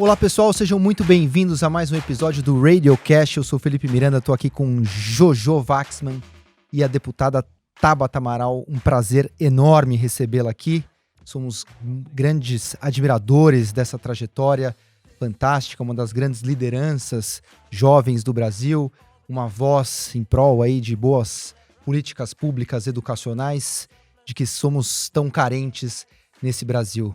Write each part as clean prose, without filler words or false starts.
Olá pessoal, sejam muito bem-vindos a mais um episódio do Radiocast. Eu sou o Felipe Miranda, estou aqui com Jojo Waxman e a deputada Tabata Amaral. Um prazer enorme recebê-la aqui. Somos grandes admiradores dessa trajetória fantástica, uma das grandes lideranças jovens do Brasil, uma voz em prol aí de boas políticas públicas educacionais, de que somos tão carentes nesse Brasil.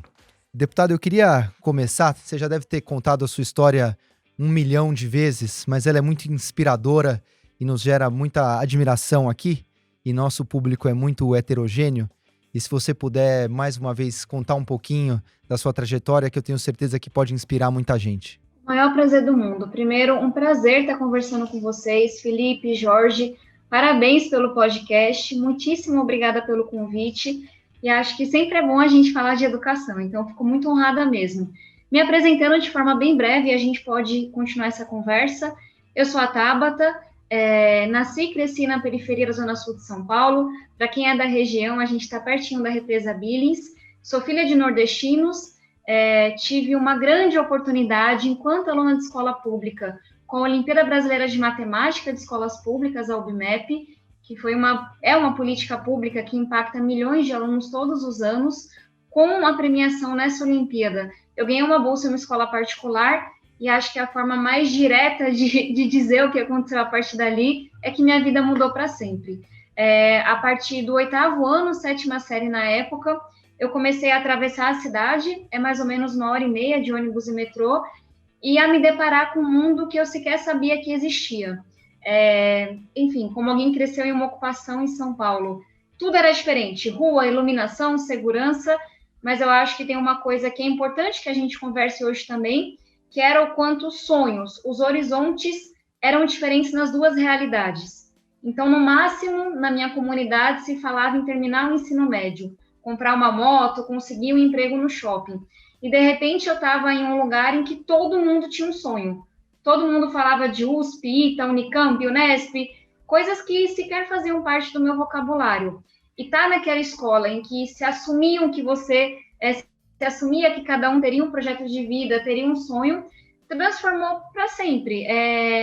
Deputado, eu queria começar, você já deve ter contado a sua história 1 milhão de vezes, mas ela é muito inspiradora e nos gera muita admiração aqui, e nosso público é muito heterogêneo. E se você puder, mais uma vez, contar um pouquinho da sua trajetória, que eu tenho certeza que pode inspirar muita gente. O maior prazer do mundo. Primeiro, um prazer estar conversando com vocês, Felipe, Jorge. Parabéns pelo podcast, muitíssimo obrigada pelo convite. E acho que sempre é bom a gente falar de educação, então fico muito honrada mesmo. Me apresentando de forma bem breve, a gente pode continuar essa conversa. Eu sou a Tabata, nasci e cresci na periferia da Zona Sul de São Paulo. Para quem é da região, a gente está pertinho da represa Billings. Sou filha de nordestinos, tive uma grande oportunidade, enquanto aluna de escola pública, com a Olimpíada Brasileira de Matemática de Escolas Públicas, a UBMEP, que é uma política pública que impacta milhões de alunos todos os anos, com a premiação nessa Olimpíada. Eu ganhei uma bolsa em uma escola particular, e acho que a forma mais direta de dizer o que aconteceu a partir dali é que minha vida mudou para sempre. A partir do 8º ano, 7ª série na época, eu comecei a atravessar a cidade, mais ou menos 1h30 de ônibus e metrô, e a me deparar com um mundo que eu sequer sabia que existia. Enfim, como alguém cresceu em uma ocupação em São Paulo, tudo era diferente, rua, iluminação, segurança, mas eu acho que tem uma coisa que é importante que a gente converse hoje também, que era o quanto os sonhos, os horizontes eram diferentes nas duas realidades. Então, no máximo, na minha comunidade, se falava em terminar o ensino médio, comprar uma moto, conseguir um emprego no shopping. E, de repente, eu estava em um lugar em que todo mundo tinha um sonho. Todo mundo falava de USP, ITA, Unicamp, Unesp, coisas que sequer faziam parte do meu vocabulário. E estar naquela escola em que se assumiam que você, se assumia que cada um teria um projeto de vida, teria um sonho, transformou para sempre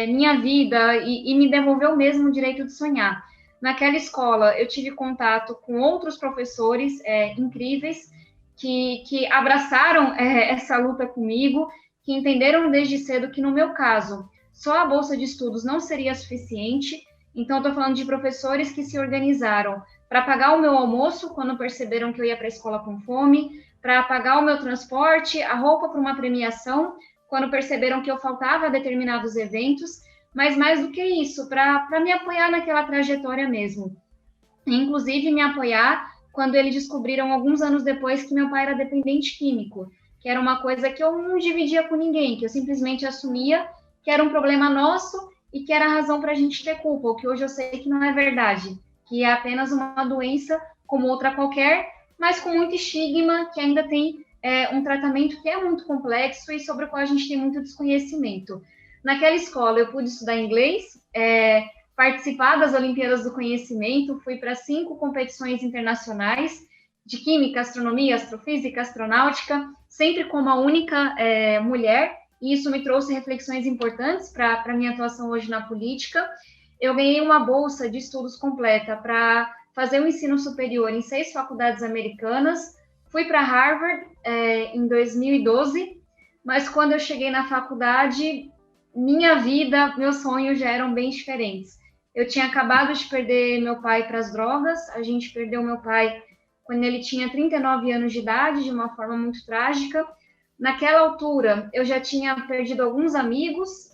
minha vida e me devolveu mesmo o direito de sonhar. Naquela escola, eu tive contato com outros professores incríveis que abraçaram essa luta comigo, que entenderam desde cedo que, no meu caso, só a bolsa de estudos não seria suficiente. Então, estou falando de professores que se organizaram para pagar o meu almoço quando perceberam que eu ia para a escola com fome, para pagar o meu transporte, a roupa para uma premiação, quando perceberam que eu faltava a determinados eventos, mas mais do que isso, para me apoiar naquela trajetória mesmo. Inclusive, me apoiar quando eles descobriram, alguns anos depois, que meu pai era dependente químico, que era uma coisa que eu não dividia com ninguém, que eu simplesmente assumia que era um problema nosso e que era razão para a gente ter culpa, o que hoje eu sei que não é verdade, que é apenas uma doença como outra qualquer, mas com muito estigma, que ainda tem um tratamento que é muito complexo e sobre o qual a gente tem muito desconhecimento. Naquela escola, eu pude estudar inglês, participar das Olimpíadas do Conhecimento, fui para 5 competições internacionais de Química, Astronomia, Astrofísica, Astronáutica, sempre como a única mulher, e isso me trouxe reflexões importantes para a minha atuação hoje na política. Eu ganhei uma bolsa de estudos completa para fazer o ensino superior em 6 faculdades americanas, fui para Harvard em 2012, mas quando eu cheguei na faculdade, minha vida, meus sonhos já eram bem diferentes. Eu tinha acabado de perder meu pai para as drogas, a gente perdeu meu pai quando ele tinha 39 anos de idade, de uma forma muito trágica. Naquela altura, eu já tinha perdido alguns amigos,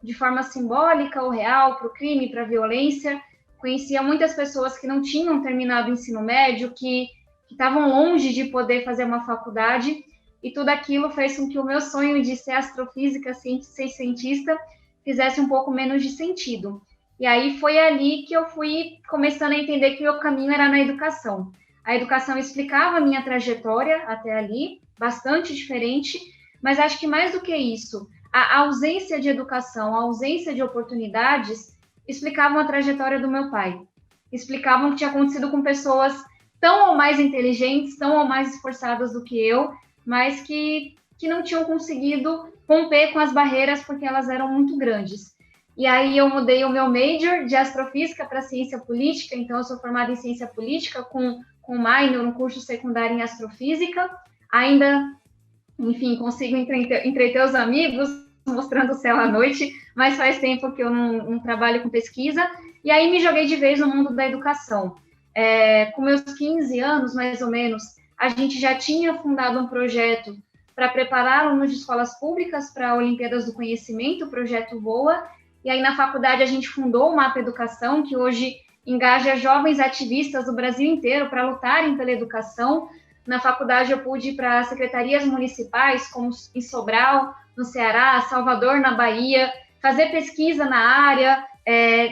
de forma simbólica ou real, para o crime, para a violência. Conhecia muitas pessoas que não tinham terminado o ensino médio, que estavam longe de poder fazer uma faculdade, e tudo aquilo fez com que o meu sonho de ser astrofísica, ser cientista, fizesse um pouco menos de sentido. E aí foi ali que eu fui começando a entender que o meu caminho era na educação. A educação explicava a minha trajetória até ali, bastante diferente, mas acho que mais do que isso, a ausência de educação, a ausência de oportunidades, explicavam a trajetória do meu pai. Explicavam o que tinha acontecido com pessoas tão ou mais inteligentes, tão ou mais esforçadas do que eu, mas que que não tinham conseguido romper com as barreiras porque elas eram muito grandes. E aí eu mudei o meu major de astrofísica para ciência política, então eu sou formada em ciência política com minor no curso secundário em astrofísica. Ainda, enfim, consigo entreter os amigos, mostrando o céu à noite, mas faz tempo que eu não trabalho com pesquisa. E aí me joguei de vez no mundo da educação. Com meus 15 anos, mais ou menos, a gente já tinha fundado um projeto para preparar alunos de escolas públicas para Olimpíadas do Conhecimento, o projeto VOA. E aí na faculdade a gente fundou o Mapa Educação, que hoje engaja jovens ativistas do Brasil inteiro para lutarem pela educação. Na faculdade eu pude ir para secretarias municipais, como em Sobral, no Ceará, Salvador, na Bahia, fazer pesquisa na área,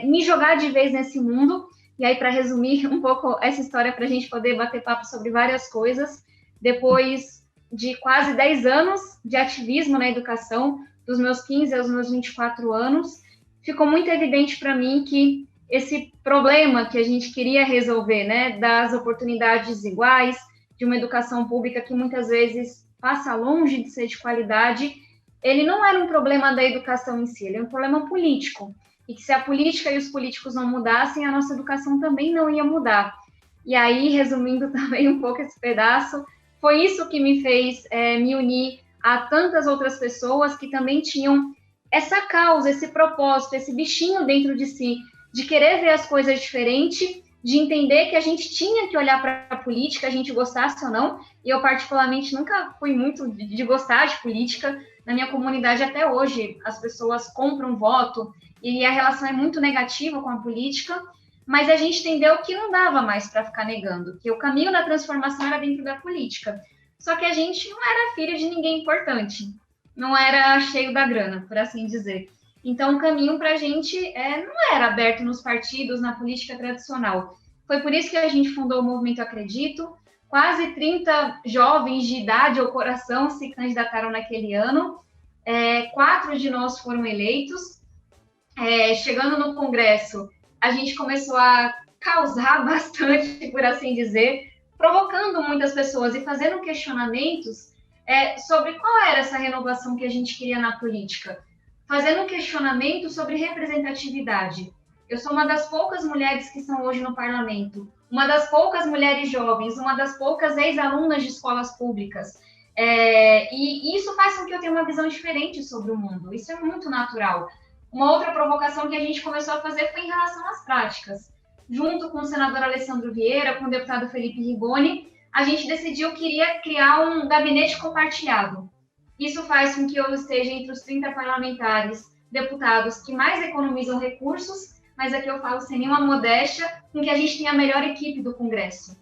me jogar de vez nesse mundo. E aí, para resumir um pouco essa história, para a gente poder bater papo sobre várias coisas, depois de quase 10 anos de ativismo na educação, dos meus 15 aos meus 24 anos, ficou muito evidente para mim que esse problema que a gente queria resolver, né, das oportunidades iguais, de uma educação pública que muitas vezes passa longe de ser de qualidade, ele não era um problema da educação em si, ele é um problema político. E que se a política e os políticos não mudassem, a nossa educação também não ia mudar. E aí, resumindo também um pouco esse pedaço, foi isso que me fez me unir a tantas outras pessoas que também tinham essa causa, esse propósito, esse bichinho dentro de si, de querer ver as coisas diferente, de entender que a gente tinha que olhar para a política, a gente gostasse ou não. E eu, particularmente, nunca fui muito de gostar de política. Na minha comunidade, até hoje, as pessoas compram voto e a relação é muito negativa com a política, mas a gente entendeu que não dava mais para ficar negando, que o caminho da transformação era dentro da política. Só que a gente não era filho de ninguém importante, não era cheio da grana, por assim dizer. Então, o caminho para a gente não era aberto nos partidos, na política tradicional. Foi por isso que a gente fundou o Movimento Acredito. Quase 30 jovens de idade ou coração se candidataram naquele ano. 4 de nós foram eleitos. Chegando no Congresso, a gente começou a causar bastante, por assim dizer, provocando muitas pessoas e fazendo questionamentos sobre qual era essa renovação que a gente queria na política. Fazendo um questionamento sobre representatividade. Eu sou uma das poucas mulheres que estão hoje no parlamento, uma das poucas mulheres jovens, uma das poucas ex-alunas de escolas públicas. E isso faz com que eu tenha uma visão diferente sobre o mundo. Isso é muito natural. Uma outra provocação que a gente começou a fazer foi em relação às práticas. Junto com o senador Alessandro Vieira, com o deputado Felipe Rigoni, a gente decidiu que iria criar um gabinete compartilhado. Isso faz com que eu esteja entre os 30 parlamentares, deputados que mais economizam recursos, mas aqui eu falo sem nenhuma modéstia, com que a gente tenha a melhor equipe do Congresso.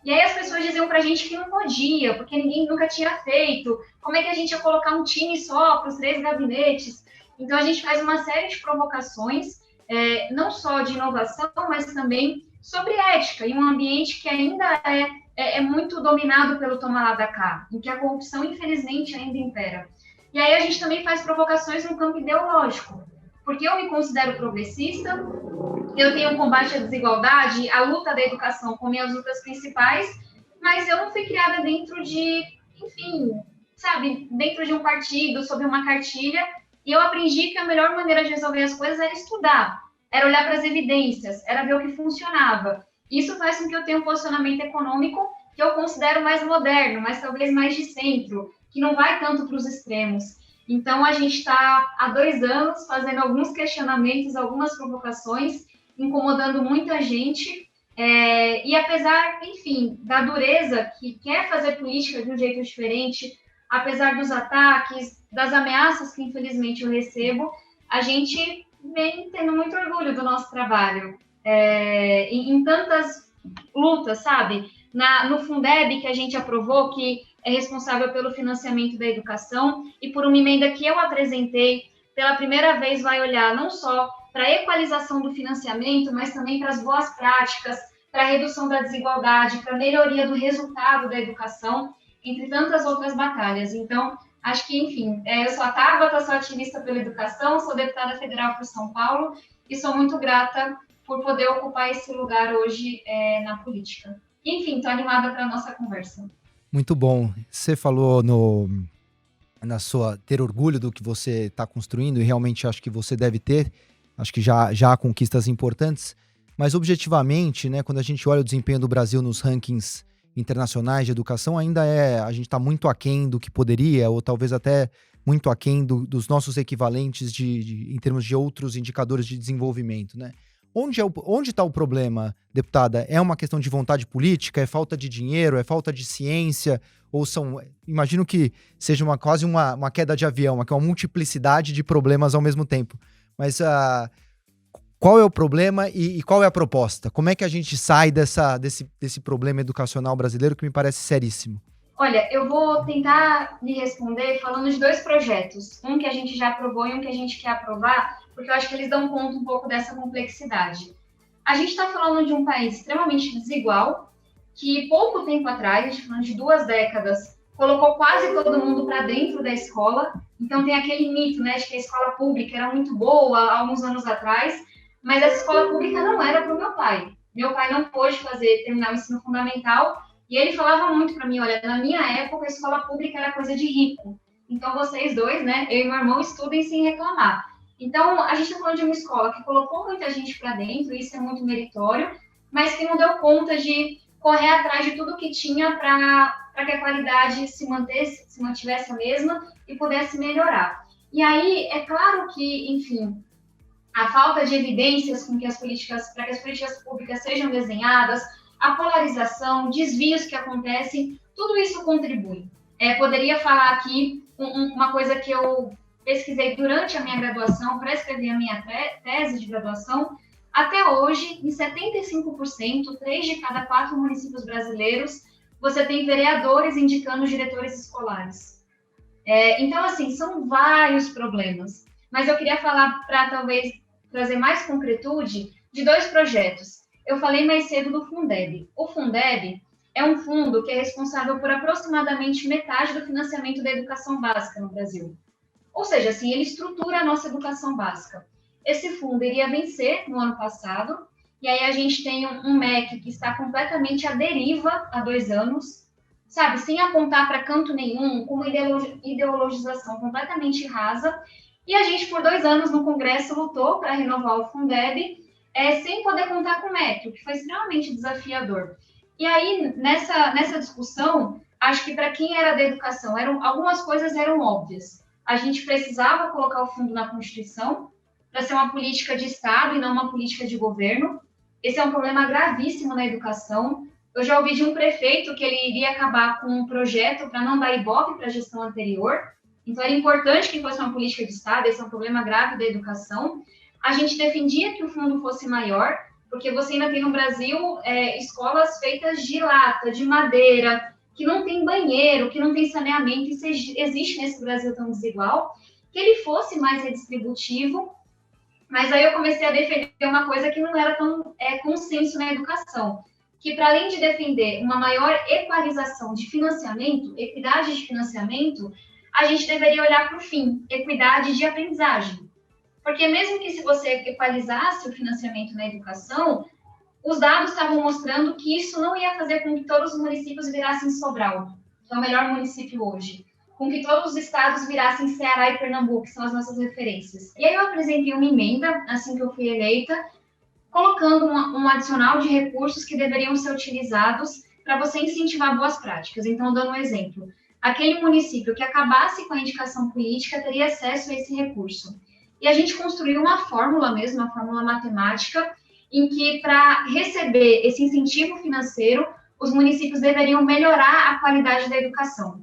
E aí as pessoas diziam para a gente que não podia, porque ninguém nunca tinha feito, como é que a gente ia colocar um time só para os 3 gabinetes? Então a gente faz uma série de provocações, não só de inovação, mas também sobre ética, em um ambiente que ainda é muito dominado pelo toma lá da cá, em que a corrupção, infelizmente, ainda impera. E aí a gente também faz provocações no campo ideológico, porque eu me considero progressista, eu tenho o combate à desigualdade, a luta da educação como minhas lutas principais, mas eu não fui criada dentro de, enfim, sabe, dentro de um partido, sob uma cartilha, e eu aprendi que a melhor maneira de resolver as coisas era estudar, era olhar para as evidências, era ver o que funcionava. Isso faz com que eu tenha um posicionamento econômico que eu considero mais moderno, mas talvez mais de centro, que não vai tanto para os extremos. Então, a gente está há 2 anos fazendo alguns questionamentos, algumas provocações, incomodando muita gente. E apesar, enfim, da dureza que quer fazer política de um jeito diferente, apesar dos ataques, das ameaças que, infelizmente, eu recebo, a gente vem tendo muito orgulho do nosso trabalho. Em tantas lutas, sabe? No Fundeb, que a gente aprovou, que é responsável pelo financiamento da educação, e por uma emenda que eu apresentei, pela primeira vez vai olhar não só para a equalização do financiamento, mas também para as boas práticas, para a redução da desigualdade, para a melhoria do resultado da educação, entre tantas outras batalhas. Então, acho que, enfim, eu sou a Tabata, sou ativista pela educação, sou deputada federal por São Paulo, e sou muito grata por poder ocupar esse lugar hoje na política. Enfim, estou animada para a nossa conversa. Muito bom. Você falou ter orgulho do que você está construindo, e realmente acho que você deve ter, acho que já há conquistas importantes, mas objetivamente, né, quando a gente olha o desempenho do Brasil nos rankings internacionais de educação, a gente está muito aquém do que poderia, ou talvez até muito aquém dos nossos equivalentes em termos de outros indicadores de desenvolvimento, né? Onde está o problema, deputada? É uma questão de vontade política? É falta de dinheiro? É falta de ciência? Ou imagino que seja quase uma queda de avião, uma multiplicidade de problemas ao mesmo tempo. Mas qual é o problema e qual é a proposta? Como é que a gente sai desse problema educacional brasileiro que me parece seríssimo? Olha, eu vou tentar me responder falando de 2 projetos. Um que a gente já aprovou e um que a gente quer aprovar, porque eu acho que eles dão conta um pouco dessa complexidade. A gente está falando de um país extremamente desigual, que pouco tempo atrás, a gente está falando de 2 décadas, colocou quase todo mundo para dentro da escola. Então tem aquele mito, né, de que a escola pública era muito boa há alguns anos atrás, mas essa escola pública não era para o meu pai. Meu pai não pôde terminar o ensino fundamental, e ele falava muito para mim, olha, na minha época a escola pública era coisa de rico. Então vocês dois, né, eu e meu irmão, estudem sem reclamar. Então a gente está falando de uma escola que colocou muita gente para dentro, isso é muito meritório, mas que não deu conta de correr atrás de tudo que tinha para que a qualidade se mantivesse a mesma e pudesse melhorar. E aí, é claro que, enfim, a falta de evidências para que as políticas públicas sejam desenhadas, a polarização, desvios que acontecem, tudo isso contribui. Poderia falar aqui uma coisa que eu pesquisei durante a minha graduação, para escrever a minha tese de graduação. Até hoje, em 75%, 3 de cada 4 municípios brasileiros, você tem vereadores indicando os diretores escolares. Então, assim, são vários problemas. Mas eu queria falar, para talvez trazer mais concretude, de 2 projetos. Eu falei mais cedo do Fundeb. O Fundeb é um fundo que é responsável por aproximadamente metade do financiamento da educação básica no Brasil. Ou seja, assim, ele estrutura a nossa educação básica. Esse fundo iria vencer no ano passado, e aí a gente tem um MEC que está completamente à deriva há 2 anos, sabe, sem apontar para canto nenhum, com uma ideologização completamente rasa, e a gente, por 2 anos no Congresso, lutou para renovar o Fundeb, sem poder contar com o MEC, o que foi extremamente desafiador. E aí, nessa discussão, acho que para quem era da educação, algumas coisas eram óbvias. A gente precisava colocar o fundo na Constituição para ser uma política de Estado e não uma política de governo. Esse é um problema gravíssimo na educação. Eu já ouvi de um prefeito que ele iria acabar com um projeto para não dar ibope para a gestão anterior. Então, era importante que fosse uma política de Estado, esse é um problema grave da educação. A gente defendia que o fundo fosse maior, porque você ainda tem no Brasil escolas feitas de lata, de madeira, que não tem banheiro, que não tem saneamento, isso existe nesse Brasil tão desigual, que ele fosse mais redistributivo, mas aí eu comecei a defender uma coisa que não era tão consenso na educação, que para além de defender uma maior equalização de financiamento, equidade de financiamento, a gente deveria olhar para o fim, equidade de aprendizagem. Porque mesmo que se você equalizasse o financiamento na educação, os dados estavam mostrando que isso não ia fazer com que todos os municípios virassem Sobral, que é o melhor município hoje, com que todos os estados virassem Ceará e Pernambuco, que são as nossas referências. E aí eu apresentei uma emenda, assim que eu fui eleita, colocando um adicional de recursos que deveriam ser utilizados para você incentivar boas práticas. Então, dando um exemplo, aquele município que acabasse com a indicação política teria acesso a esse recurso. E a gente construiu uma fórmula mesmo, uma fórmula matemática, em que, para receber esse incentivo financeiro, os municípios deveriam melhorar a qualidade da educação,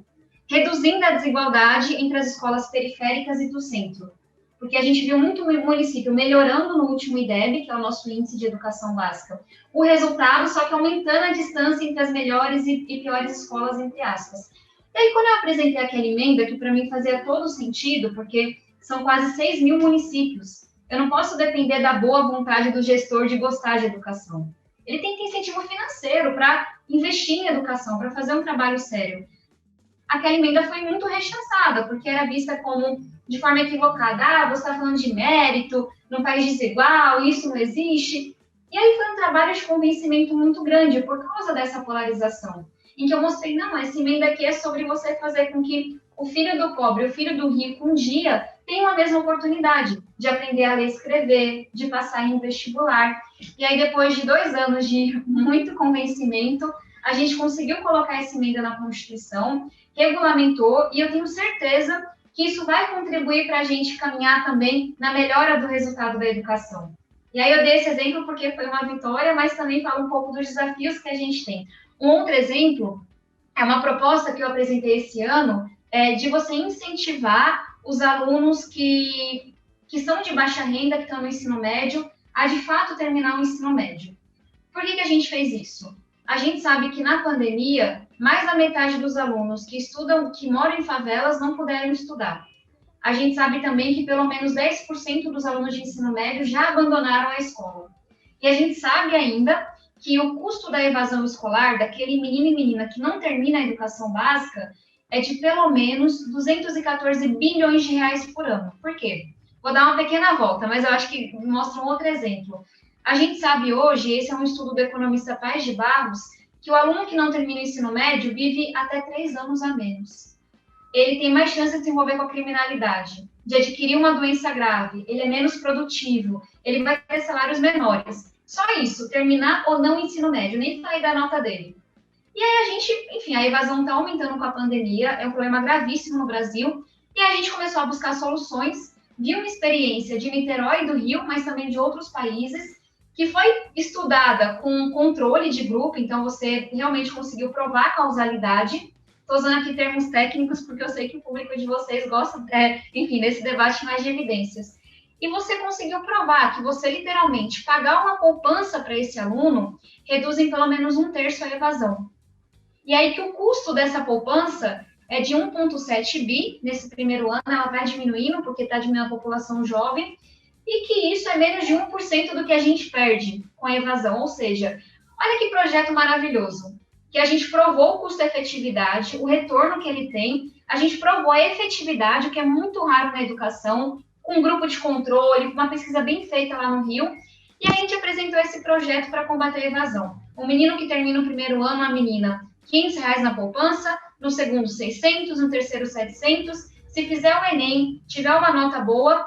reduzindo a desigualdade entre as escolas periféricas e do centro. Porque a gente viu muito município melhorando no último IDEB, que é o nosso Índice de Educação Básica, o resultado, só que aumentando a distância entre as melhores e piores escolas, entre aspas. E aí, quando eu apresentei aquela emenda, que para mim fazia todo sentido, porque são quase 6 mil municípios, eu não posso depender da boa vontade do gestor de gostar de educação. Ele tem que ter incentivo financeiro para investir em educação, para fazer um trabalho sério. Aquela emenda foi muito rechaçada, porque era vista como, de forma equivocada, você está falando de mérito, num país desigual, isso não existe. E aí foi um trabalho de convencimento muito grande, por causa dessa polarização, em que eu mostrei, não, essa emenda aqui é sobre você fazer com que o filho do pobre e o filho do rico um dia tenham a mesma oportunidade de aprender a ler e escrever, de passar em vestibular. E aí, depois de 2 anos de muito convencimento, a gente conseguiu colocar essa emenda na Constituição, regulamentou, e eu tenho certeza que isso vai contribuir para a gente caminhar também na melhora do resultado da educação. E aí eu dei esse exemplo porque foi uma vitória, mas também falo um pouco dos desafios que a gente tem. Um outro exemplo é uma proposta que eu apresentei esse ano, de você incentivar os alunos que são de baixa renda, que estão no ensino médio, a de fato terminar o ensino médio. Por que a gente fez isso? A gente sabe que na pandemia, mais da metade dos alunos que estudam, que moram em favelas, não puderam estudar. A gente sabe também que pelo menos 10% dos alunos de ensino médio já abandonaram a escola. E a gente sabe ainda que o custo da evasão escolar, daquele menino e menina que não termina a educação básica, é de pelo menos 214 bilhões de reais por ano. Por quê? Vou dar uma pequena volta, mas eu acho que mostra um outro exemplo. A gente sabe hoje, esse é um estudo do economista Paes de Barros, que o aluno que não termina o ensino médio vive até 3 anos a menos. Ele tem mais chance de se envolver com a criminalidade, de adquirir uma doença grave, ele é menos produtivo, ele vai ter salários menores. Só isso, terminar ou não o ensino médio, nem falei da nota dele. E aí a gente, enfim, a evasão está aumentando com a pandemia, é um problema gravíssimo no Brasil, e a gente começou a buscar soluções, viu uma experiência de Niterói e do Rio, mas também de outros países, que foi estudada com controle de grupo, então você realmente conseguiu provar a causalidade. Estou usando aqui termos técnicos, porque eu sei que o público de vocês gosta, enfim, desse debate mais de evidências. E você conseguiu provar que você, literalmente, pagar uma poupança para esse aluno reduz em pelo menos 1/3 a evasão. E aí que o custo dessa poupança é de 1,7 bi, nesse primeiro ano ela vai diminuindo, porque está diminuindo a população jovem, e que isso é menos de 1% do que a gente perde com a evasão. Ou seja, olha que projeto maravilhoso, que a gente provou o custo-efetividade, o retorno que ele tem, a gente provou a efetividade, o que é muito raro na educação, com um grupo de controle, uma pesquisa bem feita lá no Rio, e a gente apresentou esse projeto para combater a evasão. Um menino que termina o primeiro ano, a menina, R$500 na poupança, no segundo 600, no terceiro 700, se fizer o Enem, tiver uma nota boa,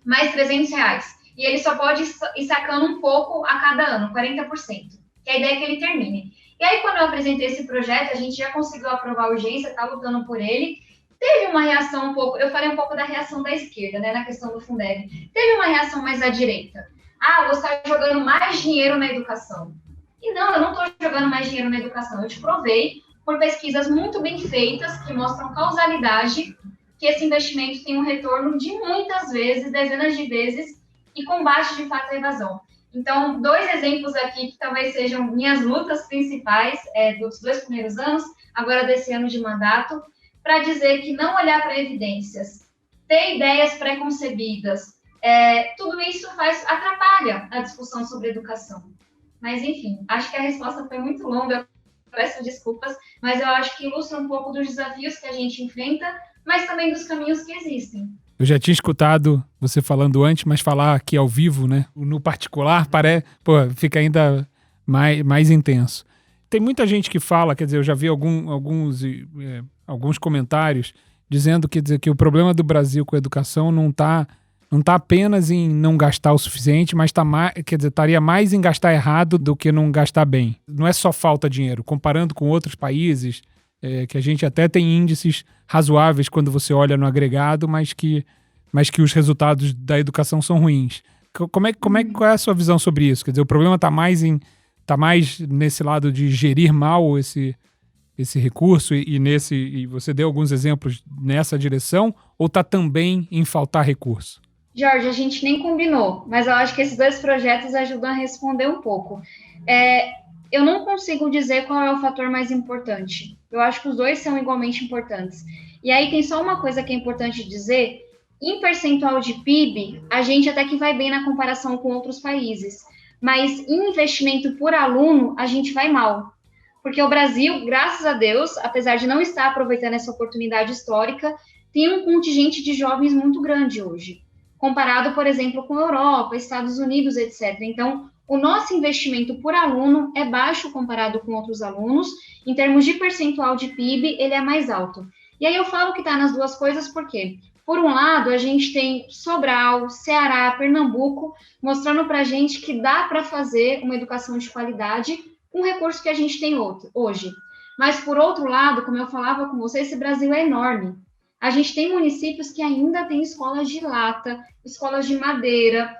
mais R$300. E ele só pode ir sacando um pouco a cada ano, 40%. Que a ideia é que ele termine. E aí, quando eu apresentei esse projeto, a gente já conseguiu aprovar a urgência, está lutando por ele. Teve uma reação um pouco, eu falei um pouco da reação da esquerda, né, na questão do Fundeb. Teve uma reação mais à direita. Ah, você está jogando mais dinheiro na educação. E não, eu não estou jogando mais dinheiro na educação. Eu te provei, por pesquisas muito bem feitas, que mostram causalidade, que esse investimento tem um retorno de muitas vezes, dezenas de vezes, e combate, de fato, a evasão. Então, 2 exemplos aqui que talvez sejam minhas lutas principais dos 2 primeiros anos, agora desse ano de mandato, para dizer que não olhar para evidências, ter ideias pré-concebidas, tudo isso atrapalha a discussão sobre educação. Mas, enfim, acho que a resposta foi muito longa, eu peço desculpas, mas eu acho que ilustra um pouco dos desafios que a gente enfrenta, mas também dos caminhos que existem. Eu já tinha escutado você falando antes, mas falar aqui ao vivo, né? No particular, fica ainda mais intenso. Tem muita gente que fala, quer dizer, eu já vi alguns comentários dizendo que o problema do Brasil com a educação não tá apenas em não gastar o suficiente, mas estaria mais em gastar errado do que não gastar bem. Não é só falta de dinheiro. Comparando com outros países, que a gente até tem índices razoáveis quando você olha no agregado, mas que os resultados da educação são ruins. Qual é a sua visão sobre isso? Quer dizer, o problema está mais nesse lado de gerir mal esse recurso e você deu alguns exemplos nessa direção, ou está também em faltar recurso? Jorge, a gente nem combinou, mas eu acho que esses 2 projetos ajudam a responder um pouco. Eu não consigo dizer qual é o fator mais importante. Eu acho que os 2 são igualmente importantes. E aí tem só uma coisa que é importante dizer: em percentual de PIB, a gente até que vai bem na comparação com outros países, mas em investimento por aluno, a gente vai mal. Porque o Brasil, graças a Deus, apesar de não estar aproveitando essa oportunidade histórica, tem um contingente de jovens muito grande hoje, comparado, por exemplo, com a Europa, Estados Unidos, etc. Então, o nosso investimento por aluno é baixo comparado com outros alunos. Em termos de percentual de PIB, ele é mais alto. E aí eu falo que está nas duas coisas porque, por um lado, a gente tem Sobral, Ceará, Pernambuco, mostrando para a gente que dá para fazer uma educação de qualidade com o recurso que a gente tem hoje. Mas, por outro lado, como eu falava com você, esse Brasil é enorme. A gente tem municípios que ainda têm escolas de lata, escolas de madeira,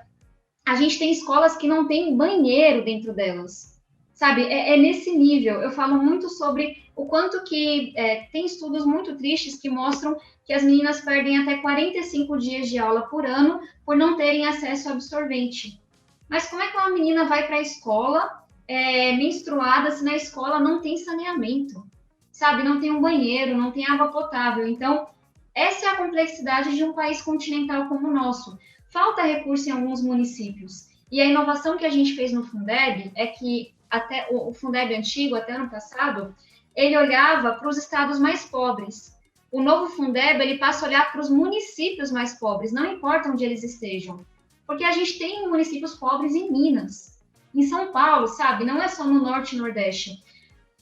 a gente tem escolas que não tem banheiro dentro delas, sabe? É nesse nível. Eu falo muito sobre o quanto que tem estudos muito tristes que mostram que as meninas perdem até 45 dias de aula por ano por não terem acesso a absorvente. Mas como é que uma menina vai para a escola menstruada se na escola não tem saneamento, sabe? Não tem um banheiro, não tem água potável. Então, essa é a complexidade de um país continental como o nosso. Falta recurso em alguns municípios. E a inovação que a gente fez no Fundeb é que até o Fundeb antigo, até ano passado, ele olhava para os estados mais pobres. O novo Fundeb, ele passa a olhar para os municípios mais pobres, não importa onde eles estejam. Porque a gente tem municípios pobres em Minas, em São Paulo, sabe? Não é só no Norte e Nordeste.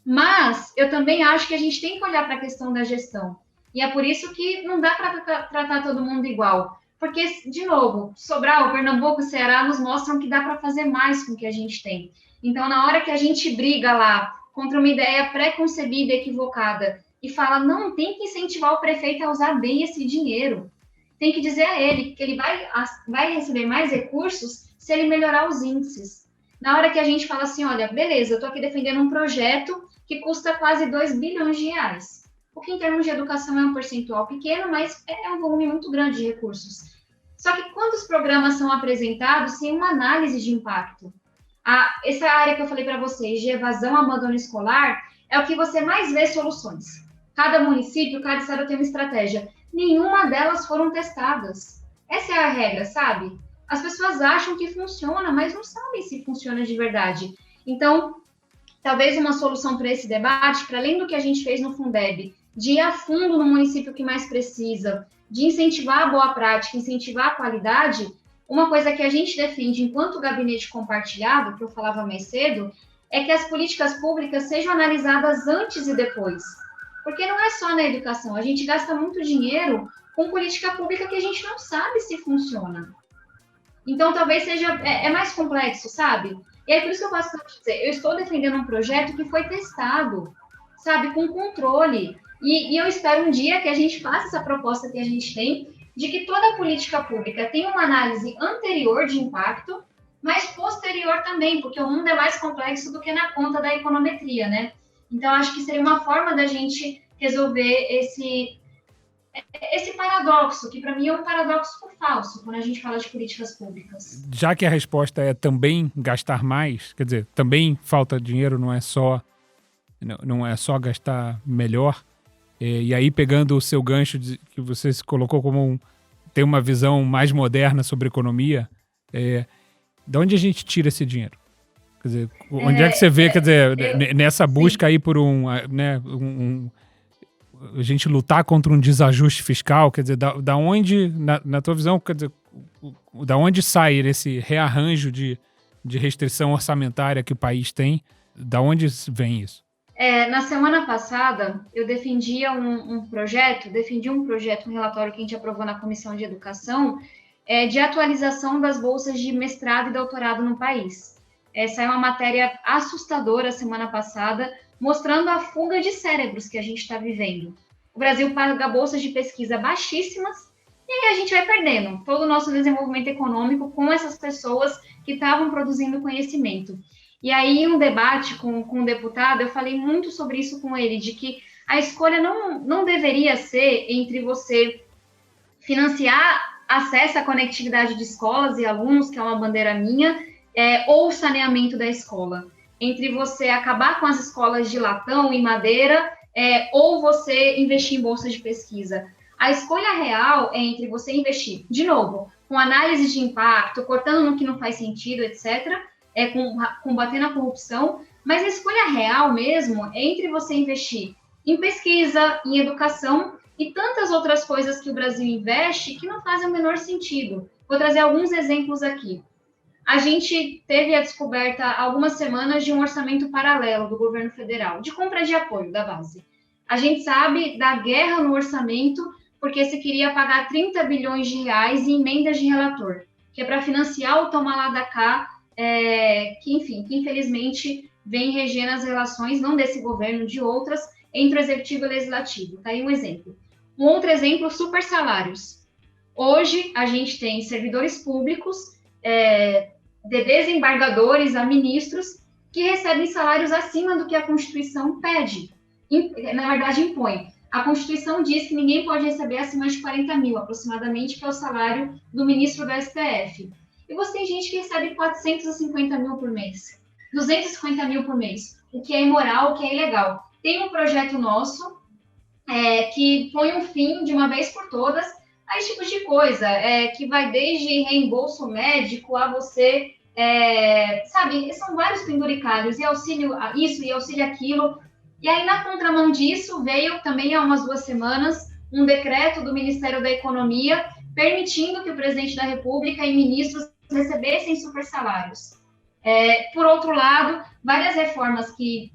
Mas eu também acho que a gente tem que olhar para a questão da gestão. E é por isso que não dá para tratar todo mundo igual. Porque, de novo, Sobral, Pernambuco, Ceará nos mostram que dá para fazer mais com o que a gente tem. Então, na hora que a gente briga lá contra uma ideia pré-concebida, equivocada, e fala, não, tem que incentivar o prefeito a usar bem esse dinheiro. Tem que dizer a ele que ele vai receber mais recursos se ele melhorar os índices. Na hora que a gente fala assim, olha, beleza, eu estou aqui defendendo um projeto que custa quase 2 bilhões de reais. O que, em termos de educação, é um percentual pequeno, mas é um volume muito grande de recursos. Só que quantos programas são apresentados sem uma análise de impacto? Essa área que eu falei para vocês, de evasão, abandono escolar, é o que você mais vê soluções. Cada município, cada estado tem uma estratégia. Nenhuma delas foram testadas. Essa é a regra, sabe? As pessoas acham que funciona, mas não sabem se funciona de verdade. Então, talvez uma solução para esse debate, para além do que a gente fez no Fundeb, de ir a fundo no município que mais precisa, de incentivar a boa prática, incentivar a qualidade, uma coisa que a gente defende enquanto gabinete compartilhado, que eu falava mais cedo, é que as políticas públicas sejam analisadas antes e depois. Porque não é só na educação, a gente gasta muito dinheiro com política pública que a gente não sabe se funciona. Então, talvez seja mais complexo, sabe? E é por isso que eu posso dizer, eu estou defendendo um projeto que foi testado, sabe, com controle. E eu espero um dia que a gente faça essa proposta que a gente tem, de que toda política pública tenha uma análise anterior de impacto, mas posterior também, porque o mundo é mais complexo do que na conta da econometria, né? Então, acho que seria uma forma da gente resolver esse paradoxo, que para mim é um paradoxo falso, quando a gente fala de políticas públicas. Já que a resposta é também gastar mais, quer dizer, também falta dinheiro, não é só gastar melhor. E aí, pegando o seu gancho que você se colocou como ter uma visão mais moderna sobre economia, de onde a gente tira esse dinheiro? Quer dizer, onde é que você vê, quer dizer, nessa busca aí por a gente lutar contra um desajuste fiscal, quer dizer, da onde, na tua visão, quer dizer, da onde sai esse rearranjo de restrição orçamentária que o país tem, da onde vem isso? Na semana passada, eu defendi um projeto, um relatório que a gente aprovou na Comissão de Educação, de atualização das bolsas de mestrado e doutorado no país. Saiu uma matéria assustadora semana passada, mostrando a fuga de cérebros que a gente está vivendo. O Brasil paga bolsas de pesquisa baixíssimas, e aí a gente vai perdendo todo o nosso desenvolvimento econômico com essas pessoas que estavam produzindo conhecimento. E aí, em um debate com um deputado, eu falei muito sobre isso com ele, de que a escolha não deveria ser entre você financiar acesso à conectividade de escolas e alunos, que é uma bandeira minha, ou o saneamento da escola. Entre você acabar com as escolas de latão e madeira, ou você investir em bolsa de pesquisa. A escolha real é entre você investir, de novo, com análise de impacto, cortando no que não faz sentido, etc., combatendo a corrupção, mas a escolha real mesmo é entre você investir em pesquisa, em educação e tantas outras coisas que o Brasil investe que não fazem o menor sentido. Vou trazer alguns exemplos aqui. A gente teve a descoberta há algumas semanas de um orçamento paralelo do governo federal, de compra de apoio da base. A gente sabe da guerra no orçamento, porque se queria pagar 30 bilhões de reais em emendas de relator, que é para financiar o toma lá da cá, que infelizmente vem regendo as relações, não desse governo, de outras, entre o executivo e o legislativo. Tá aí um exemplo. Um outro exemplo, super salários. Hoje, a gente tem servidores públicos, de desembargadores a ministros, que recebem salários acima do que a Constituição pede. Na verdade, impõe. A Constituição diz que ninguém pode receber acima de 40 mil, aproximadamente, que é o salário do ministro do STF. E você tem gente que recebe 450 mil por mês, 250 mil por mês, o que é imoral, o que é ilegal. Tem um projeto nosso que põe um fim, de uma vez por todas, a esse tipo de coisa, que vai desde reembolso médico a você, sabe, são vários penduricários, e auxílio a isso, e auxílio aquilo. E aí, na contramão disso, veio também há umas 2 semanas um decreto do Ministério da Economia permitindo que o presidente da República e ministros recebessem super salários. Por outro lado, várias reformas que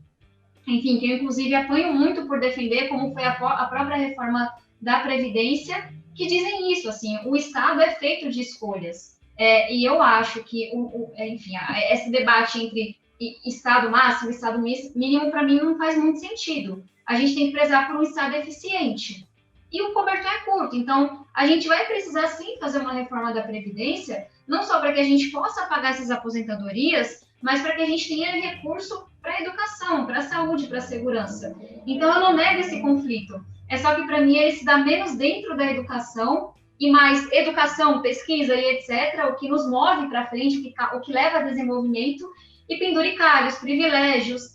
eu inclusive apanho muito por defender, como foi a própria reforma da Previdência, que dizem isso, assim, o Estado é feito de escolhas. E eu acho que, esse debate entre Estado máximo e Estado mínimo, para mim, não faz muito sentido. A gente tem que prezar por um Estado eficiente. E o cobertor é curto, então a gente vai precisar sim fazer uma reforma da Previdência, não só para que a gente possa pagar essas aposentadorias, mas para que a gente tenha recurso para a educação, para a saúde, para a segurança. Então eu não nego esse conflito. É só que para mim ele se dá menos dentro da educação e mais educação, pesquisa e etc., o que nos move para frente, o que leva a desenvolvimento, e penduricários, privilégios,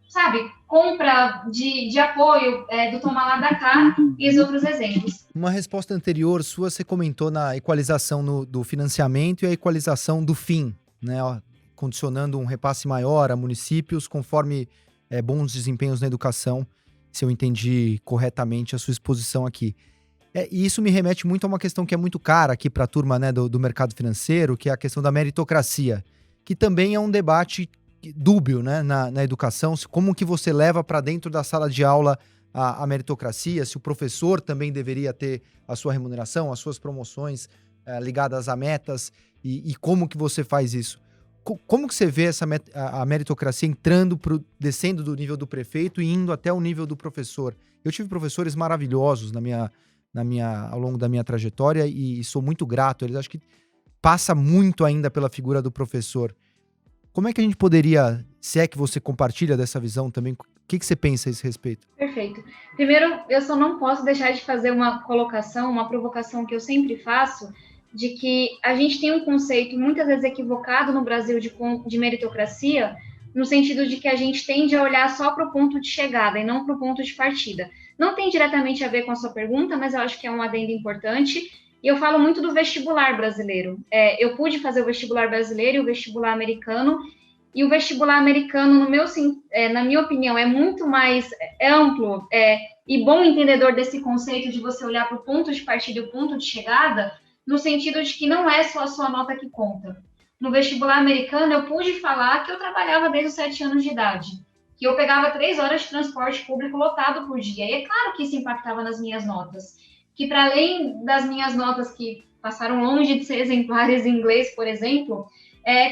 sabe, compra de apoio do tomar lá da cá e os outros exemplos. Uma resposta anterior sua, você comentou na equalização do financiamento e a equalização do fim, né? Ó, condicionando um repasse maior a municípios conforme bons desempenhos na educação, se eu entendi corretamente a sua exposição aqui. E isso me remete muito a uma questão que é muito cara aqui para a turma, né, do mercado financeiro, que é a questão da meritocracia, que também é um debate dúbio, né, na educação, como que você leva para dentro da sala de aula a meritocracia, se o professor também deveria ter a sua remuneração, as suas promoções ligadas a metas, e como que você faz isso? Como que você vê a meritocracia descendo do nível do prefeito e indo até o nível do professor? Eu tive professores maravilhosos ao longo da minha trajetória e sou muito grato. Eles acho que passa muito ainda pela figura do professor. Como é que a gente poderia, se é que você compartilha dessa visão também, o que você pensa a esse respeito? Perfeito. Primeiro, eu só não posso deixar de fazer uma colocação, uma provocação que eu sempre faço, de que a gente tem um conceito muitas vezes equivocado no Brasil de meritocracia, no sentido de que a gente tende a olhar só para o ponto de chegada e não para o ponto de partida. Não tem diretamente a ver com a sua pergunta, mas eu acho que é um adendo importante. E eu falo muito do vestibular brasileiro. Eu pude fazer o vestibular brasileiro e o vestibular americano, e o vestibular americano, na minha opinião, é muito mais amplo e bom entendedor desse conceito de você olhar para o ponto de partida e o ponto de chegada, no sentido de que não é só a sua nota que conta. No vestibular americano, eu pude falar que eu trabalhava desde os 7 anos de idade, que eu pegava 3 horas de transporte público lotado por dia, e é claro que isso impactava nas minhas notas, que para além das minhas notas que passaram longe de ser exemplares em inglês, por exemplo,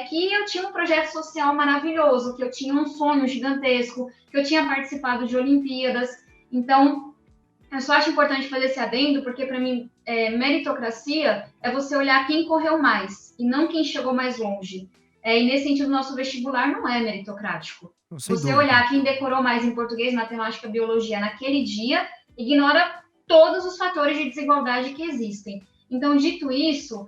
que eu tinha um projeto social maravilhoso, que eu tinha um sonho gigantesco, que eu tinha participado de Olimpíadas. Então, eu só acho importante fazer esse adendo, porque para mim, meritocracia é você olhar quem correu mais, e não quem chegou mais longe. E nesse sentido, nosso vestibular não é meritocrático. Você olhar quem decorou mais em português, matemática, biologia naquele dia, ignora todos os fatores de desigualdade que existem. Então, dito isso,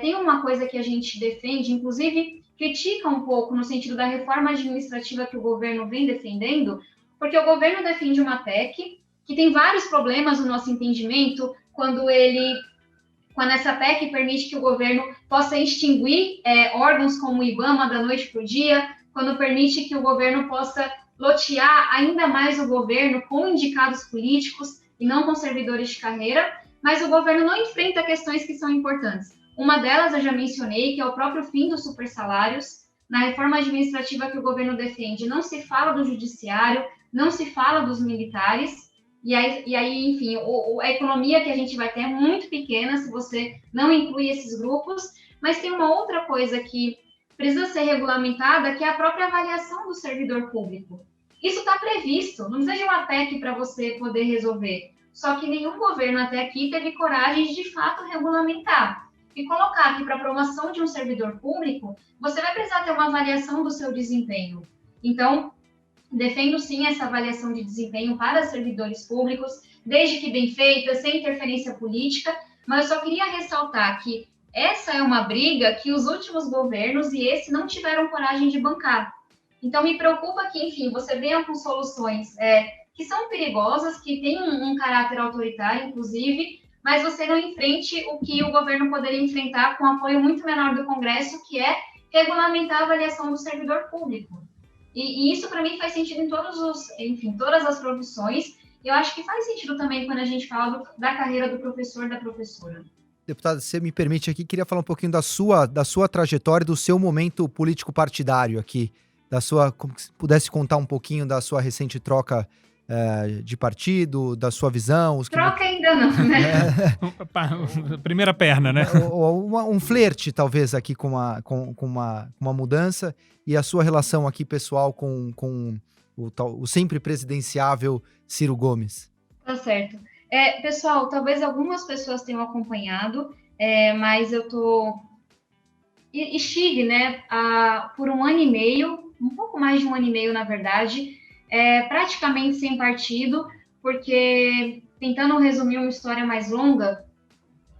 tem uma coisa que a gente defende, inclusive critica um pouco no sentido da reforma administrativa que o governo vem defendendo, porque o governo defende uma PEC que tem vários problemas no nosso entendimento, quando essa PEC permite que o governo possa extinguir órgãos como o IBAMA da noite para o dia, quando permite que o governo possa lotear ainda mais o governo com indicados políticos e não com servidores de carreira, mas o governo não enfrenta questões que são importantes. Uma delas eu já mencionei, que é o próprio fim dos supersalários. Na reforma administrativa que o governo defende, não se fala do judiciário, não se fala dos militares, e aí enfim, a economia que a gente vai ter é muito pequena se você não inclui esses grupos, mas tem uma outra coisa que precisa ser regulamentada, que é a própria avaliação do servidor público. Isso está previsto, não precisa de uma PEC para você poder resolver, só que nenhum governo até aqui teve coragem de fato regulamentar. E colocar que para a promoção de um servidor público, você vai precisar ter uma avaliação do seu desempenho. Então, defendo sim essa avaliação de desempenho para servidores públicos, desde que bem feita, sem interferência política, mas eu só queria ressaltar que essa é uma briga que os últimos governos e esse não tiveram coragem de bancar. Então, me preocupa que, enfim, você venha com soluções que são perigosas, que têm um caráter autoritário, inclusive, mas você não enfrente o que o governo poderia enfrentar com apoio muito menor do Congresso, que é regulamentar a avaliação do servidor público. E isso, para mim, faz sentido em todas as profissões. E eu acho que faz sentido também quando a gente fala da carreira do professor, da professora. Deputada, se você me permite aqui, queria falar um pouquinho da sua trajetória, do seu momento político partidário aqui, como se pudesse contar um pouquinho da sua recente troca de partido, da sua visão. Troca ainda não, né? Primeira perna, né? Um flerte, talvez, aqui com uma mudança, e a sua relação aqui pessoal com o sempre presidenciável Ciro Gomes. Tá certo. Pessoal, talvez algumas pessoas tenham acompanhado, mas eu estive, né, por 1 ano e meio, um pouco mais de 1 ano e meio, na verdade, praticamente sem partido, porque, tentando resumir uma história mais longa,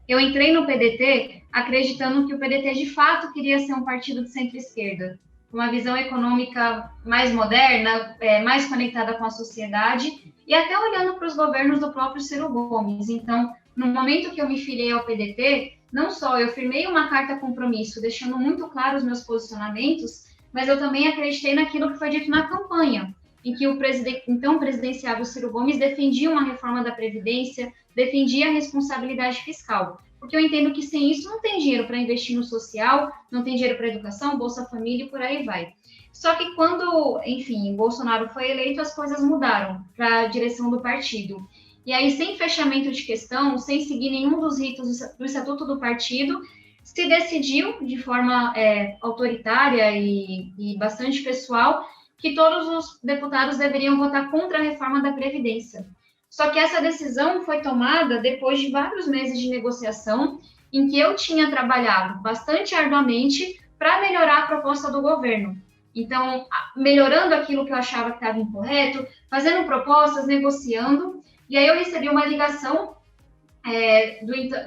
eu entrei no PDT acreditando que o PDT, de fato, queria ser um partido de centro-esquerda, com uma visão econômica mais moderna, mais conectada com a sociedade, e até olhando para os governos do próprio Ciro Gomes. Então, no momento que eu me filiei ao PDT, não só eu firmei uma carta compromisso, deixando muito claro os meus posicionamentos, mas eu também acreditei naquilo que foi dito na campanha, em que o então presidenciável Ciro Gomes defendia uma reforma da Previdência, defendia a responsabilidade fiscal. Porque eu entendo que sem isso não tem dinheiro para investir no social, não tem dinheiro para educação, Bolsa Família e por aí vai. Só que quando, enfim, Bolsonaro foi eleito, as coisas mudaram para a direção do partido. E aí, sem fechamento de questão, sem seguir nenhum dos ritos do estatuto do partido, se decidiu, de forma autoritária e bastante pessoal, que todos os deputados deveriam votar contra a reforma da Previdência. Só que essa decisão foi tomada depois de vários meses de negociação, em que eu tinha trabalhado bastante arduamente para melhorar a proposta do governo. Então, melhorando aquilo que eu achava que estava incorreto, fazendo propostas, negociando. E aí eu recebi uma ligação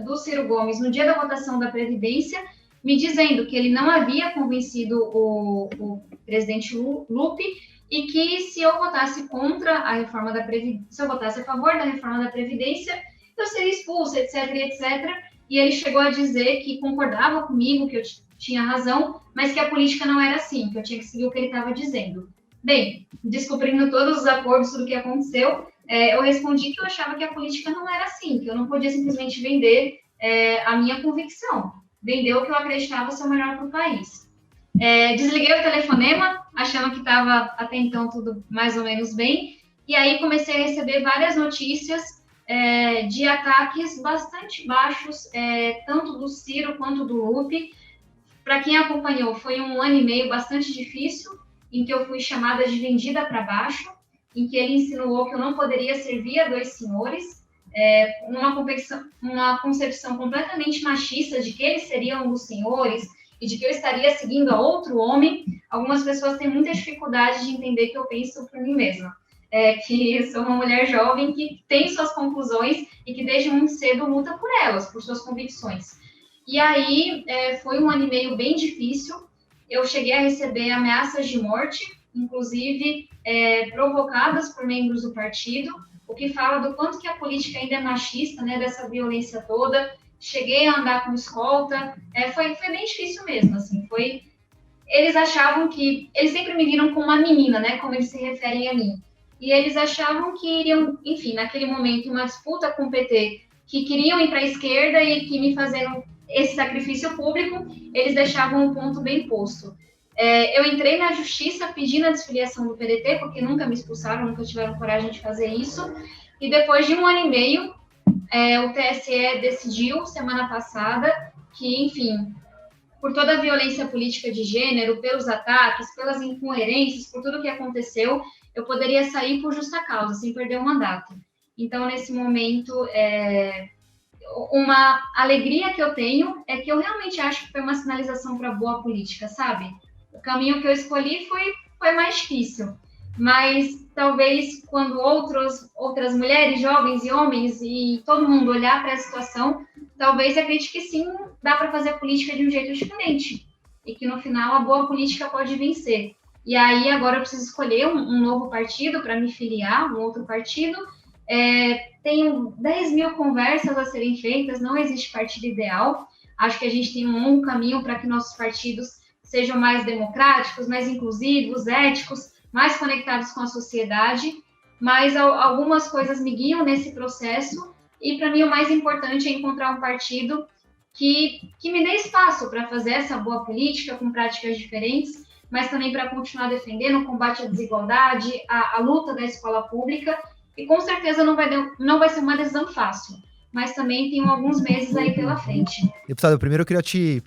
do Ciro Gomes no dia da votação da Previdência, me dizendo que ele não havia convencido o presidente Lupe e que se eu votasse contra a reforma da Previdência, se eu votasse a favor da reforma da Previdência, eu seria expulsa, etc, etc. E ele chegou a dizer que concordava comigo, que eu tinha razão, mas que a política não era assim, que eu tinha que seguir o que ele estava dizendo. Bem, descobrindo todos os acordos, tudo o que aconteceu, eu respondi que eu achava que a política não era assim, que eu não podia simplesmente vender a minha convicção, vender o que eu acreditava ser o melhor para o país. Desliguei o telefonema, achando que estava até então tudo mais ou menos bem, e aí comecei a receber várias notícias de ataques bastante baixos, tanto do Ciro quanto do Lupe. Para quem acompanhou, foi 1 ano e meio bastante difícil, em que eu fui chamada de vendida para baixo, em que ele insinuou que eu não poderia servir a 2 senhores, uma concepção completamente machista de que eles seriam um dos senhores e de que eu estaria seguindo a outro homem. Algumas pessoas têm muita dificuldade de entender que eu penso por mim mesma, que eu sou uma mulher jovem que tem suas conclusões e que desde muito cedo luta por elas, por suas convicções. E aí foi 1 ano e meio bem difícil, eu cheguei a receber ameaças de morte, inclusive provocadas por membros do partido, o que fala do quanto que a política ainda é machista, né, dessa violência toda. Cheguei a andar com escolta, foi bem difícil mesmo, assim, eles achavam que, eles sempre me viram como uma menina, né, como eles se referem a mim, e eles achavam que iriam, enfim, naquele momento, uma disputa com o PT, que queriam ir para a esquerda e que me fazendo esse sacrifício público, eles deixavam um ponto bem posto. Eu entrei na justiça pedindo a desfiliação do PDT, porque nunca me expulsaram, nunca tiveram coragem de fazer isso. E depois de 1 ano e meio, o TSE decidiu, semana passada, que, enfim, por toda a violência política de gênero, pelos ataques, pelas incoerências, por tudo que aconteceu, eu poderia sair por justa causa, sem perder o mandato. Então, nesse momento, uma alegria que eu tenho é que eu realmente acho que foi uma sinalização para boa política, sabe? O caminho que eu escolhi foi mais difícil, mas talvez quando outras mulheres, jovens e homens e todo mundo olhar para a situação, talvez acredite que sim, dá para fazer a política de um jeito diferente e que no final a boa política pode vencer. E aí agora eu preciso escolher um novo partido para me filiar, um outro partido. Tenho 10 mil conversas a serem feitas, não existe partido ideal. Acho que a gente tem um longo caminho para que nossos partidos sejam mais democráticos, mais inclusivos, éticos, mais conectados com a sociedade, mas algumas coisas me guiam nesse processo e, para mim, o mais importante é encontrar um partido que me dê espaço para fazer essa boa política com práticas diferentes, mas também para continuar defendendo o combate à desigualdade, a luta da escola pública, e com certeza não vai ser uma decisão fácil, mas também tenho alguns meses aí pela frente. Deputado, primeiro eu queria te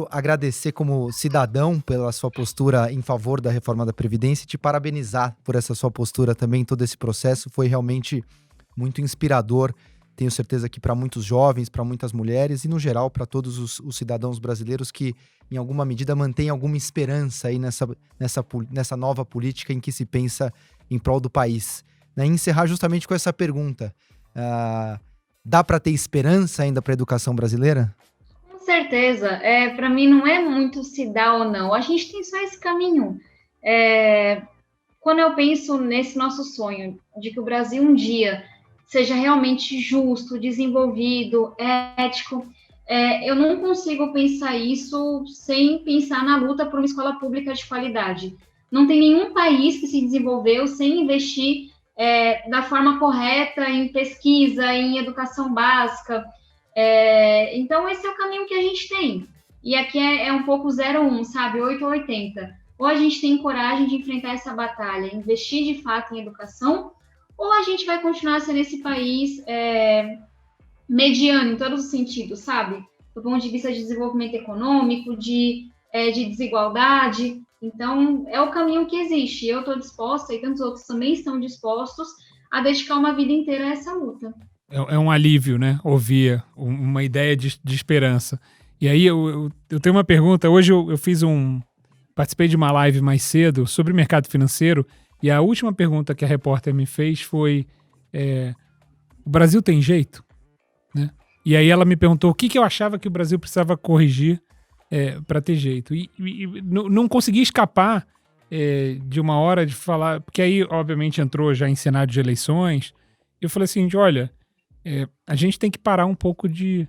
agradecer como cidadão pela sua postura em favor da reforma da Previdência e te parabenizar por essa sua postura também, todo esse processo foi realmente muito inspirador, tenho certeza que para muitos jovens, para muitas mulheres e no geral para todos os cidadãos brasileiros que em alguma medida mantêm alguma esperança aí nessa nova política em que se pensa em prol do país. E encerrar justamente com essa pergunta, dá para ter esperança ainda para a educação brasileira? Com certeza. Para mim não é muito se dá ou não. A gente tem só esse caminho. Quando eu penso nesse nosso sonho de que o Brasil um dia seja realmente justo, desenvolvido, ético, eu não consigo pensar isso sem pensar na luta por uma escola pública de qualidade. Não tem nenhum país que se desenvolveu sem investir da forma correta em pesquisa, em educação básica. Então, esse é o caminho que a gente tem. E aqui é um pouco 0-1, sabe? 8 ou 80. Ou a gente tem coragem de enfrentar essa batalha, investir de fato em educação, ou a gente vai continuar sendo esse país mediano em todos os sentidos, sabe? Do ponto de vista de desenvolvimento econômico, de desigualdade. Então, é o caminho que existe. Eu estou disposta, e tantos outros também estão dispostos, a dedicar uma vida inteira a essa luta. É um alívio, né? Ouvir uma ideia de esperança. E aí, eu tenho uma pergunta. Hoje eu participei de uma live mais cedo sobre mercado financeiro, e a última pergunta que a repórter me fez foi: o Brasil tem jeito? Né? E aí ela me perguntou o que eu achava que o Brasil precisava corrigir para ter jeito. E não consegui escapar de uma hora de falar, porque aí, obviamente, entrou já em cenário de eleições. Eu falei assim: olha, a gente tem que parar um pouco de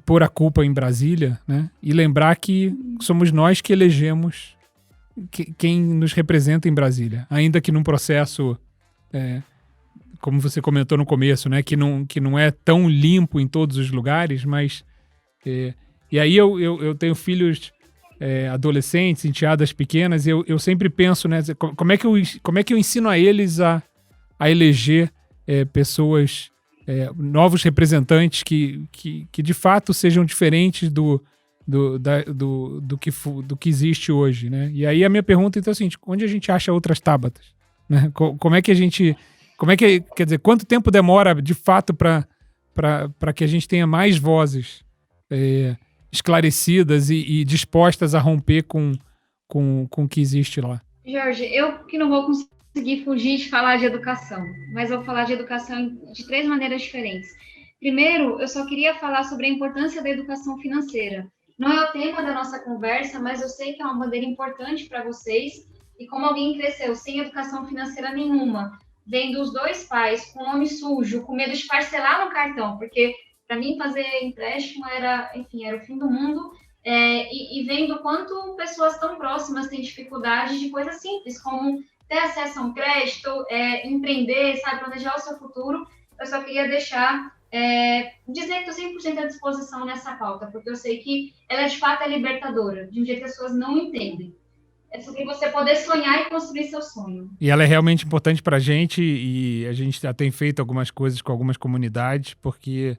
pôr a culpa em Brasília, né? E lembrar que somos nós que elegemos quem nos representa em Brasília. Ainda que num processo, como você comentou no começo, né? Que não é tão limpo em todos os lugares, mas... E aí eu tenho filhos adolescentes, enteadas pequenas, e eu sempre penso, né, como é que eu ensino a eles a eleger pessoas, novos representantes que de fato sejam diferentes do que existe hoje, né? E aí a minha pergunta então é a seguinte: onde a gente acha outras Tábatas? Né? Quer dizer, quanto tempo demora de fato para que a gente tenha mais vozes esclarecidas e dispostas a romper com o que existe lá? Jorge, eu que não vou conseguir fugir de falar de educação, mas eu vou falar de educação de 3 maneiras diferentes. Primeiro, eu só queria falar sobre a importância da educação financeira. Não é o tema da nossa conversa, mas eu sei que é uma bandeira importante para vocês, e como alguém cresceu sem educação financeira nenhuma, vendo os 2 pais com nome sujo, com medo de parcelar no cartão, porque para mim fazer empréstimo era o fim do mundo, e vendo quanto pessoas tão próximas têm dificuldade de coisas simples, como ter acesso a um crédito, empreender, sabe, planejar o seu futuro. Eu só queria deixar dizer que estou 100% à disposição nessa pauta, porque eu sei que ela de fato é libertadora, de um jeito que as pessoas não entendem. É sobre você poder sonhar e construir seu sonho. E ela é realmente importante para a gente, e a gente já tem feito algumas coisas com algumas comunidades, porque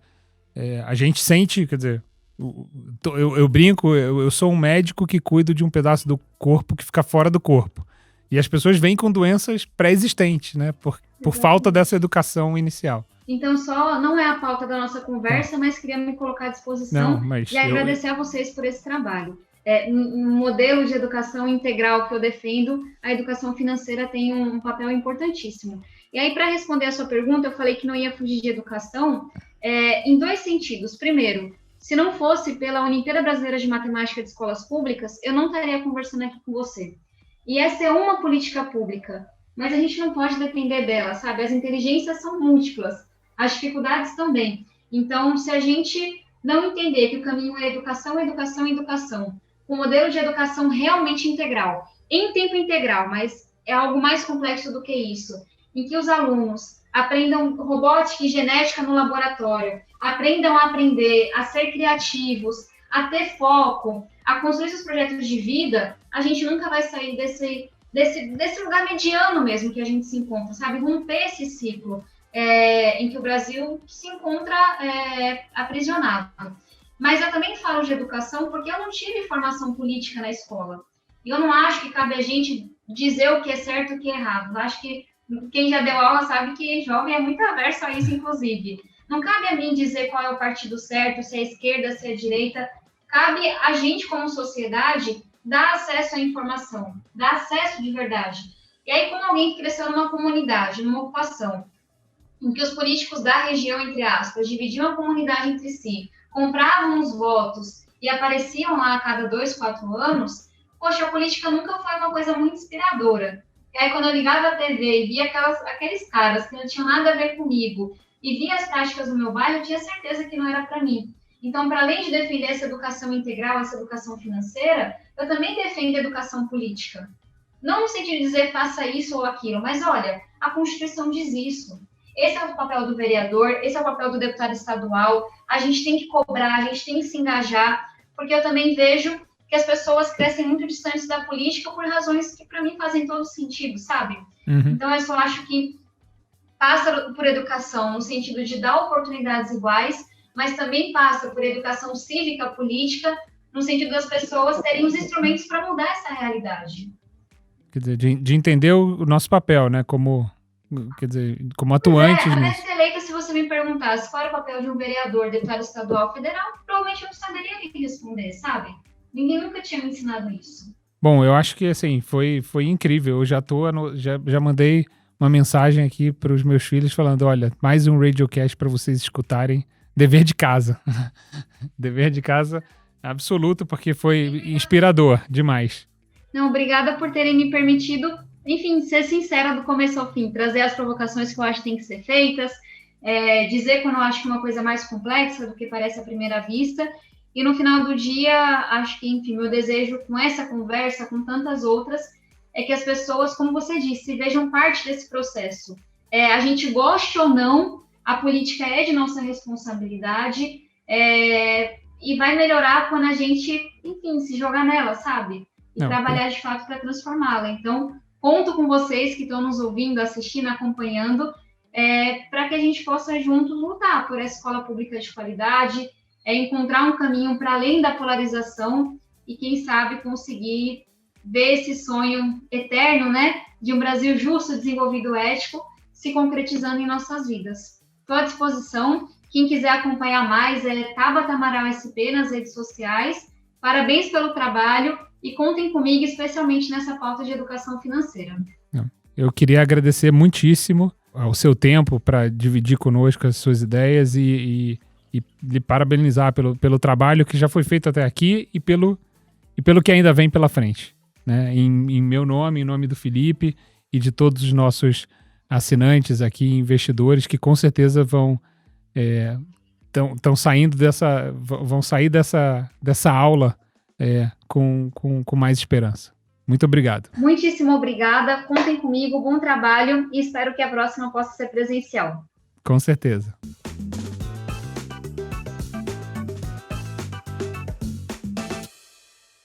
a gente sente, quer dizer, eu brinco, eu sou um médico que cuido de um pedaço do corpo que fica fora do corpo. E as pessoas vêm com doenças pré-existentes, né? Por falta dessa educação inicial. Então, não é a pauta da nossa conversa, mas queria me colocar à disposição e agradecer a vocês por esse trabalho. No modelo de educação integral que eu defendo, a educação financeira tem um papel importantíssimo. E aí, para responder a sua pergunta, eu falei que não ia fugir de educação em 2 sentidos. Primeiro, se não fosse pela Olimpíada Brasileira de Matemática de Escolas Públicas, eu não estaria conversando aqui com você. E essa é uma política pública, mas a gente não pode depender dela, sabe? As inteligências são múltiplas, as dificuldades também. Então, se a gente não entender que o caminho é educação, educação, educação, um modelo de educação realmente integral, em tempo integral, mas é algo mais complexo do que isso, em que os alunos aprendam robótica e genética no laboratório, aprendam a aprender, a ser criativos, a ter foco, a construir seus projetos de vida, a gente nunca vai sair desse lugar mediano mesmo que a gente se encontra, sabe? Romper esse ciclo em que o Brasil se encontra aprisionado. Mas eu também falo de educação porque eu não tive formação política na escola. E eu não acho que cabe a gente dizer o que é certo e o que é errado. Eu acho que quem já deu aula sabe que jovem é muito averso a isso, inclusive. Não cabe a mim dizer qual é o partido certo, se é a esquerda, se é a direita. Cabe a gente, como sociedade, dar acesso à informação, dar acesso de verdade. E aí, como alguém que cresceu numa comunidade, numa ocupação, em que os políticos da região, entre aspas, dividiam a comunidade entre si, compravam os votos e apareciam lá a cada 2, 4 anos, poxa, a política nunca foi uma coisa muito inspiradora. E aí, quando eu ligava a TV e via aqueles caras que não tinham nada a ver comigo e via as práticas do meu bairro, eu tinha certeza que não era para mim. Então, para além de defender essa educação integral, essa educação financeira, eu também defendo a educação política. Não no sentido de dizer faça isso ou aquilo, mas olha, a Constituição diz isso. Esse é o papel do vereador, esse é o papel do deputado estadual. A gente tem que cobrar, a gente tem que se engajar, porque eu também vejo que as pessoas crescem muito distantes da política por razões que, para mim, fazem todo sentido, sabe? Uhum. Então, eu só acho que passa por educação no sentido de dar oportunidades iguais, mas também passa por educação cívica, política, no sentido das pessoas terem os instrumentos para mudar essa realidade. Quer dizer, de entender o nosso papel, né? Como atuantes Para nisso. ser eleita, se você me perguntasse qual era o papel de um vereador, deputado estadual, federal, provavelmente eu não saberia me responder, sabe? Ninguém nunca tinha me ensinado isso. Bom, eu acho que assim, foi incrível. Eu já mandei uma mensagem aqui para os meus filhos falando, olha, mais um Radiocast para vocês escutarem. Dever de casa. Dever de casa absoluto, porque foi inspirador demais. Não, obrigada por terem me permitido, enfim, ser sincera do começo ao fim, trazer as provocações que eu acho que têm que ser feitas, dizer quando eu acho que uma coisa é mais complexa do que parece à primeira vista, e no final do dia, acho que, enfim, meu desejo com essa conversa, com tantas outras, é que as pessoas, como você disse, vejam parte desse processo. A gente goste ou não, a política é de nossa responsabilidade, e vai melhorar quando a gente, enfim, se jogar nela, sabe? E trabalhar de fato para transformá-la. Então, conto com vocês que estão nos ouvindo, assistindo, acompanhando, para que a gente possa juntos lutar por essa escola pública de qualidade, encontrar um caminho para além da polarização e, quem sabe, conseguir ver esse sonho eterno, né, de um Brasil justo, desenvolvido, ético, se concretizando em nossas vidas. Estou à disposição. Quem quiser acompanhar mais é Tabata Amaral SP nas redes sociais. Parabéns pelo trabalho e contem comigo, especialmente nessa pauta de educação financeira. Eu queria agradecer muitíssimo o seu tempo para dividir conosco as suas ideias e lhe parabenizar pelo trabalho que já foi feito até aqui e pelo que ainda vem pela frente, né? Em meu nome, em nome do Felipe e de todos os nossos assinantes aqui, investidores, que com certeza vão sair dessa aula com mais esperança. Muito obrigado. Muitíssimo obrigada, contem comigo, bom trabalho e espero que a próxima possa ser presencial. Com certeza.